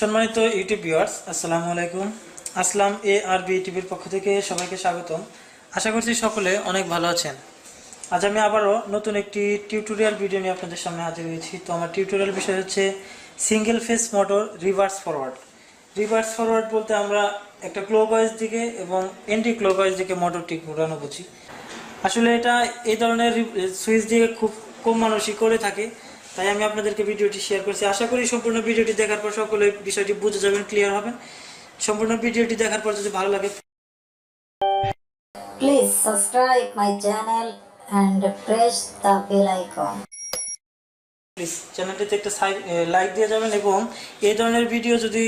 সম্মানিত YouTube viewers, আসসালামু আলাইকুম। আসলাম এ আর বি টিভির পক্ষ থেকে সবাইকে স্বাগতম। আশা করছি সকলে অনেক ভালো আছেন। আজ আমি আবারও নতুন একটি টিউটোরিয়াল ভিডিও নিয়ে আপনাদের সামনে হাজির হয়েছি। তো আমার টিউটোরিয়াল বিষয় হচ্ছে single phase motor reverse forward. Reverse forward বলতে আমরা একটা ক্লকওয়াইজ দিকে এবং এন্টি ক্লকওয়াইজ দিকে মোটরটি ঘোরানো বুঝি। আসলে এটা এই ধরনের সুইচ দিয়ে খুব কম মানুষই করে থাকে, তাই আমি আপনাদেরকে ভিডিওটি শেয়ার করছি। আশা করি সম্পূর্ণ ভিডিওটি দেখার পর সকলে বিষয়টি বুঝে যাবেন, ক্লিয়ার হবেন। সম্পূর্ণ ভিডিওটি দেখার পর যদি ভালো লাগে Please subscribe my channel and press the bell icon. Please চ্যানেলটিতে একটা লাইক দিয়ে যাবেন এবং এই ধরনের ভিডিও যদি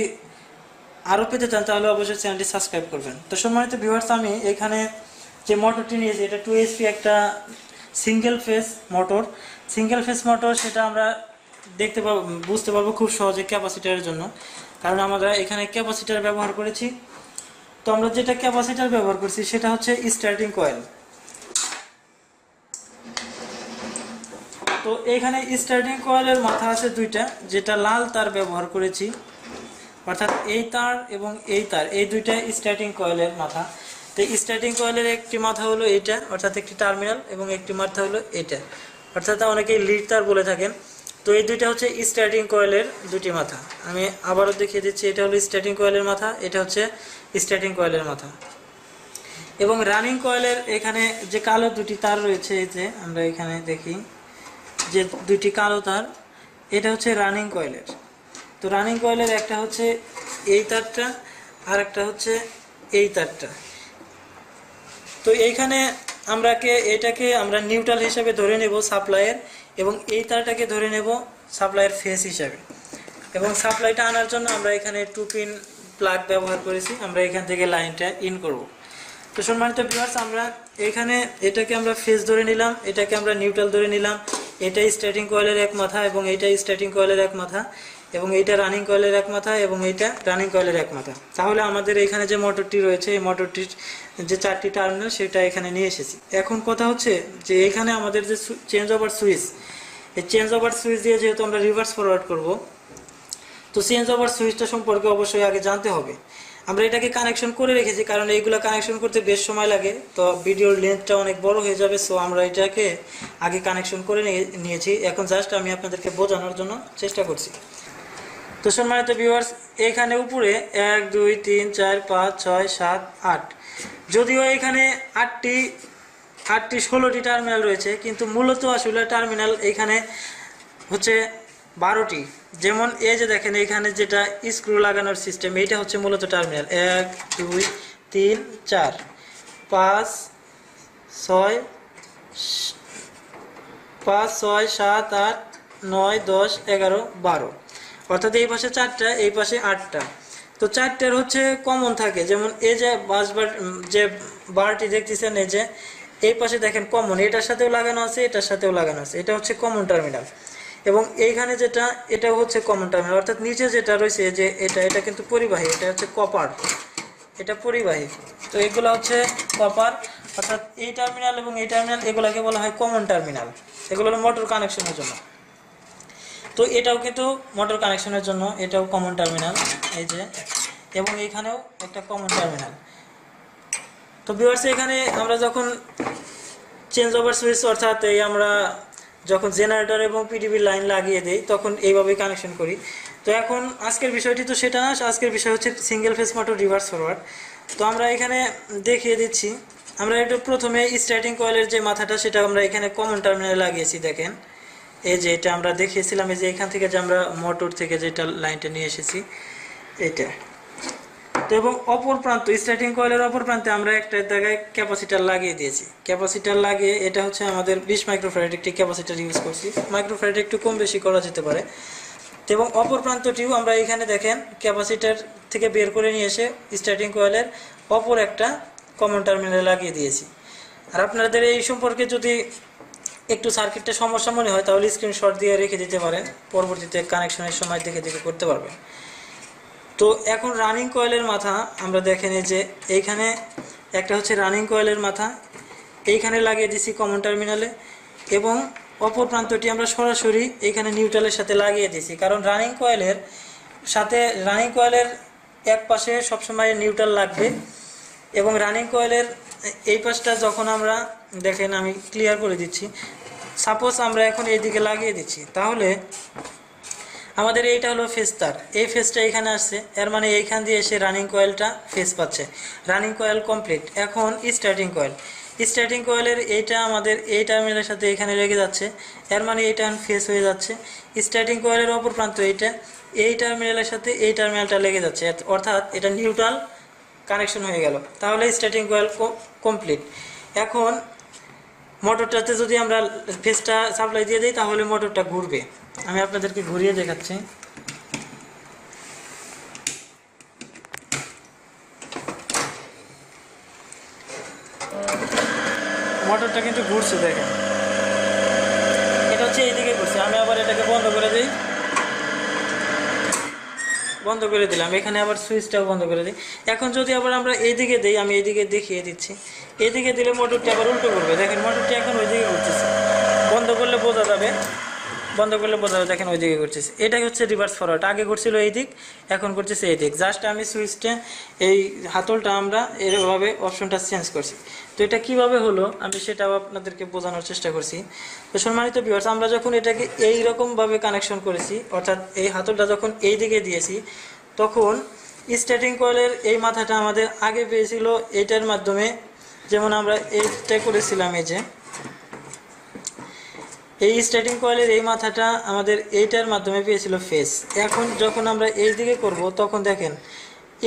আরও পেতে চান তাহলে অবশ্যই চ্যানেলটি সাবস্ক্রাইব করবেন। তো সম্মানিত ভিউয়ার্স, আমি এখানে যে মোটরটি নিয়েছি এটা 2 HP একটা single phase motor. Single phase motor সেটা আমরা দেখতে পাবো, বুঝতে পারবো খুব সহজে ক্যাপাসিটারের জন্য, কারণ আমরা এখানে ক্যাপাসিটার ব্যবহার করেছি। তো আমরা যেটা ক্যাপাসিটার ব্যবহার করছি সেটা হচ্ছে স্টার্টিং কয়েল। তো এখানে স্টার্টিং কয়েলের মাথা আছে দুইটা, যেটা লাল তার ব্যবহার করেছি, অর্থাৎ এই তার এবং এই তার, এই দুইটা স্টার্টিং কয়েলের মাথা। তো স্টার্টিং কয়েলের একটি মাথা হলো এইটা, অর্থাৎ একটি টার্মিনাল, এবং একটি মাথা হলো এটা, অর্থাৎ অনেকেই লিড তার বলে থাকেন। তো এই দুইটা হচ্ছে স্টার্টিং কয়েলের দুটি মাথা। আমি আবারও দেখিয়ে দিচ্ছি, এটা হলো স্টার্টিং কয়েলের মাথা, এটা হচ্ছে স্টার্টিং কয়েলের মাথা। এবং রানিং কয়েলের এখানে যে কালো দুটি তার রয়েছে, এই যে আমরা এখানে দেখি যে দুটি কালো তার, এটা হচ্ছে রানিং কয়েলের। তো রানিং কয়েলের একটা হচ্ছে এই তারটা আর একটা হচ্ছে এই তারটা। তো এইখানে এটাকে আমরা নিউট্রাল হিসাবে ধরে নেব সাপ্লাইয়ের, এবং এই তারটাকে ধরে নেব সাপ্লাইয়ের ফেস হিসাবে। এবং সাপ্লাইটা আনার জন্য আমরা এখানে 2 পিন প্লাগ ব্যবহার করেছি। আমরা এখান থেকে লাইনটা ইন করব। তো সম্মানিত ভিউয়ার্স, আমরা এখানে এটাকে আমরা ফেজ ধরে নিলাম, এটাকে আমরা নিউট্রাল ধরে নিলাম। এটা স্টার্টিং কয়েলের এক মাথা এবং এইটা স্টার্টিং কয়েলের এক মাথা, এবং এইটা রানিং কয়েলের এক মাথা এবং এইটা রানিং কয়েলের এক মাথা। তাহলে আমাদের এখানে যে মোটরটি রয়েছে, এই মোটরটির যে 4টি টার্মিনাল সেটা এখানে নিয়ে এসেছি। এখন কথা হচ্ছে যে এখানে আমাদের যে চেঞ্জ ওভার সুইচ, এই চেঞ্জ ওভার সুইচ দিয়ে যেহেতু আমরা রিভার্স ফরওয়ার্ড করব, তো চেঞ্জ ওভার সুইচটা সম্পর্কে অবশ্যই আগে জানতে হবে। আমরা এটাকে কানেকশন করে রেখেছি, কারণ এইগুলো কানেকশন করতে বেশ সময় লাগে, তো ভিডিওর লেন্থটা অনেক বড় হয়ে যাবে। সো আমরা এটাকে আগে কানেকশন করে নিয়েছি। এখন জাস্ট আমি আপনাদেরকে বোঝানোর জন্য চেষ্টা করছি। তো সম্মানিত ভিউয়ার্স, এখানে উপরে 1 2 3 4 5 6 7 8, যদিও এখানে 8টি 16টি টার্মিনাল রয়েছে, কিন্তু মূলত আসলে টার্মিনাল এখানে হচ্ছে 12টি। যেমন এই যে দেখেন এখানে যেটা স্ক্রু লাগানোর সিস্টেম, এইটা হচ্ছে মূলত টার্মিনাল। 1 2 3 4 5 6 7 8 9 10 11 12, অর্থাৎ এই পাশে 4টা, এই পাশে 8টা। তো 4টার হচ্ছে কমন থাকে, যেমন এই যে বাসবার যে বারটি দেখতেছেন, এই যে এই পাশে দেখেন কমন, এটার সাথেও লাগানো আছে, এটার সাথেও লাগানো আছে, এটা হচ্ছে কমন টার্মিনাল। এবং এইখানে যেটা, এটাও হচ্ছে কমন টার্মিনাল, অর্থাৎ নিচে যেটা রয়েছে যে এটা কিন্তু পরিবাহী, এটা হচ্ছে কপার, এটা পরিবাহী। তো এগুলো হচ্ছে কপার, অর্থাৎ এই টার্মিনাল এবং এই টার্মিনাল, এগুলোকে বলা হয় কমন টার্মিনাল। এগুলো হলো মোটর কানেকশনের জন্য। তো এটাও কিন্তু মোটর কানেকশনের জন্য, এটাও কমন টার্মিনাল, এই যে, এবং এইখানেও একটা কমন টার্মিনাল। তো ভিউয়ার্স, এখানে আমরা যখন চেঞ্জ ওভার সুইচ, অর্থাৎ এই আমরা যখন জেনারেটর এবং পিডিবির লাইন লাগিয়ে দেই, তখন এইভাবেই কানেকশন করি। তো এখন আজকের বিষয়টি তো সেটা না, আজকের বিষয় হচ্ছে single phase motor reverse forward. তো আমরা এখানে দেখিয়ে দিচ্ছি। আমরা একটু প্রথমে স্টার্টিং কয়েলের যে মাথাটা, সেটা আমরা এখানে কমন টার্মিনালে লাগিয়েছি। দেখেন এই যে এটা আমরা দেখিয়েছিলাম, এই যে এখান থেকে যে আমরা মোটর থেকে যেটা লাইনটা নিয়ে এসেছি, এটা। তো এবং অপর প্রান্ত, স্টার্টিং কয়েলের অপর প্রান্তে আমরা একটা জায়গায় ক্যাপাসিটার লাগিয়ে দিয়েছি। ক্যাপাসিটার লাগিয়ে, এটা হচ্ছে আমাদের 20 মাইক্রোফ্যারাড একটি ক্যাপাসিটার ইউজ করছি। মাইক্রোফ্যারাড একটু কম বেশি করা যেতে পারে। তো এবং অপর প্রান্তটিও আমরা এখানে দেখেন ক্যাপাসিটার থেকে বের করে নিয়ে এসে স্টার্টিং কয়েলের অপর একটা কমন টার্মিনালে লাগিয়ে দিয়েছি। আর আপনাদের এই সম্পর্কে যদি একটু সার্কিটটা সমস্যা মনে হয়, তাহলে স্ক্রিনশট দিয়ে রেখে দিতে পারেন, পরবর্তীতে কানেকশনের সময় দেখে করতে পারবেন। তো এখন রানিং কয়েলের মাথা আমরা দেখেন, এই যে এইখানে একটা হচ্ছে রানিং কয়েলের মাথা, এইখানে লাগিয়ে দিছি কমন টার্মিনালে, এবং অপর প্রান্তটি আমরা সরাসরি এখানে নিউট্রালের সাথে লাগিয়ে দিয়েছি। কারণ রানিং কয়েলের সাথে রানিং কয়েলের এক পাশে সবসময় নিউট্রাল লাগবে এবং রানিং কয়েলের এই পাশটা যখন আমরা দেখেন আমি ক্লিয়ার করে দিচ্ছি, সাপোজ আমরা এখন এইদিকে লাগিয়ে দিচ্ছি, তাহলে আমাদের এইটা হলো ফেজ তার, এই ফেজটা এখানে আসছে, এর মানে এইখান দিয়ে এসে রানিং কয়েলটা ফেজ পাচ্ছে, রানিং কয়েল কমপ্লিট। এখন স্টার্টিং কয়েলের এইটা আমাদের এই টার্মিনালের সাথে এখানে লেগে যাচ্ছে, এর মানে এইটা ফেজ হয়ে যাচ্ছে। স্টার্টিং কয়েলের অপর প্রান্ত এইটা, এই টার্মিনালের সাথে এই টার্মিনালটা লেগে যাচ্ছে, অর্থাৎ এটা নিউট্রাল কানেকশন হয়ে গেল, তাহলে স্টার্টিং কয়েল কমপ্লিট। এখন মোটরটাতে যদি আমরা ফেজটা সাপ্লাই দিয়ে দিই তাহলে মোটরটা ঘুরবে। আমি আপনাদেরকে ঘুরিয়ে দেখাচ্ছি। মোটরটা কিন্তু ঘুরছে, দেখেন এটা হচ্ছে এইদিকে ঘুরছে। আমি আবার এটাকে বন্ধ করে দিই, বন্ধ করে দিলাম, এখানে আবার সুইচটাও বন্ধ করে দিই। এখন যদি আবার আমরা এইদিকে দিই, আমি এইদিকে দেখিয়ে দিচ্ছি, এইদিকে দিলে মোটরটি আবার উল্টো করবে, দেখেন মোটরটি এখন ওইদিকে ঘুরতেছে, বন্ধ করলে বোঝা যাবে, দেখেন ওইদিকে ঘুরতেছে। এটাই হচ্ছে রিভার্স ফরওয়ার্ড, আগে ঘুরছিল এই দিক, এখন ঘুরতেছে এই দিক। জাস্ট আমি সুইচটা এই হাতলটা আমরা এভাবে অপশনটা চেঞ্জ করছি। তো এটা কিভাবে হলো আমি সেটাও আপনাদেরকে বোঝানোর চেষ্টা করছি। তো সম্মানিত ভিউয়ার্স, আমরা যখন এটাকে এইরকমভাবে কানেকশন করেছি, অর্থাৎ এই হাতলটা যখন এই দিকে দিয়েছি, তখন স্টার্টিং কয়েলের এই মাথাটা আমাদের আগে পেয়েছিল এইটার মাধ্যমে, যেমন আমরা এইটা করেছিলাম, এই স্টার্টিং কয়েলের এই মাথাটা আমাদের এইটার মাধ্যমে পেয়েছিল ফেজ। এখন যখন আমরা এই দিকে করব তখন দেখেন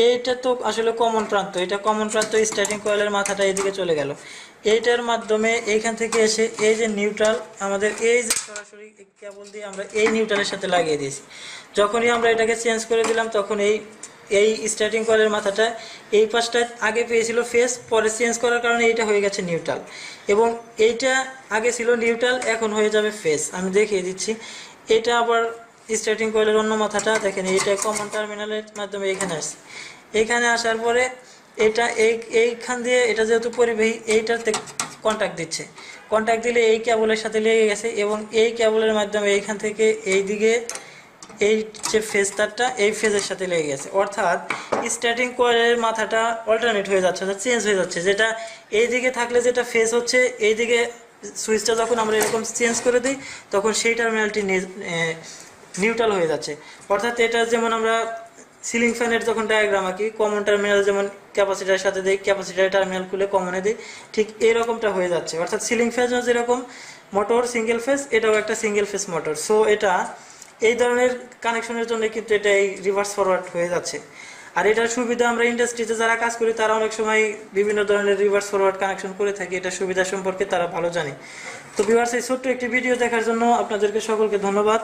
এইটা তো আসলে কমন প্রান্ত, এটা কমন প্রান্ত, স্টার্টিং কয়েলের মাথাটা এইদিকে চলে গেল, এইটার মাধ্যমে এইখান থেকে এসে এই যে নিউট্রাল আমাদের এই যে সরাসরি কেবল দিয়ে আমরা এই নিউট্রালের সাথে লাগিয়ে দিয়েছি। যখনই আমরা এটাকে চেঞ্জ করে দিলাম তখন এই স্টার্টিং কয়েলের মাথাটা এই পাশটা আগে পেয়েছিল ফেজ, পরে চেঞ্জ করার কারণে এইটা হয়ে গেছে নিউট্রাল, এবং এইটা আগে ছিল নিউট্রাল, এখন হয়ে যাবে ফেজ। আমি দেখিয়ে দিচ্ছি, এটা আবার স্টার্টিং কয়েলের অন্য মাথাটা দেখেন, এইটা কমন টার্মিনালের মাধ্যমে এখানে আসছে, এখানে আসার পরে এটা এইখান দিয়ে এটা যেহেতু পরিবাহী এইটাতে কন্ট্যাক্ট দিচ্ছে, কন্ট্যাক্ট দিলে এই কেবলের সাথে লেগে গেছে, এবং এই কেবলের মাধ্যমে এইখান থেকে এই দিকে এই যে ফেজ তারটা এই ফেজের সাথে লেগে গেছে, অর্থাৎ স্টার্টিং কয়েলের মাথাটা অল্টারনেট হয়ে যাচ্ছে, অর্থাৎ চেঞ্জ হয়ে যাচ্ছে। যেটা এই দিকে থাকলে যেটা ফেজ হচ্ছে, এই দিকে সুইচটা যখন আমরা এরকম চেঞ্জ করে দিই তখন সেই টার্মিনালটি নিউট্রাল হয়ে যাচ্ছে। অর্থাৎ এটা যেমন আমরা সিলিং ফ্যানের যখন ডায়াগ্রাম আঁকি, কমন টার্মিনাল যেমন ক্যাপাসিটারের সাথে দিই, ক্যাপাসিটারের টার্মিনাল খুলে কমনে দিই, ঠিক এরকমটা হয়ে যাচ্ছে। অর্থাৎ সিলিং ফ্যানও যেরকম মোটর সিঙ্গেল ফেজ, এটাও একটা সিঙ্গেল ফেজ মোটর। সো এটা এই ধরনের কানেকশনের জন্য কিন্তু এটা এই রিভার্স ফরওয়ার্ড হয়ে যাচ্ছে। আর এটার সুবিধা আমরা ইন্ডাস্ট্রিতে যারা কাজ করি তারা অনেক সময় বিভিন্ন ধরনের রিভার্স ফরওয়ার্ড কানেকশন করে থাকি, এটা সুবিধা সম্পর্কে তারা ভালো জানে। তো ভিউয়ার্স, এই ছোট্ট একটি ভিডিও দেখার জন্য আপনাদেরকে সকলকে ধন্যবাদ।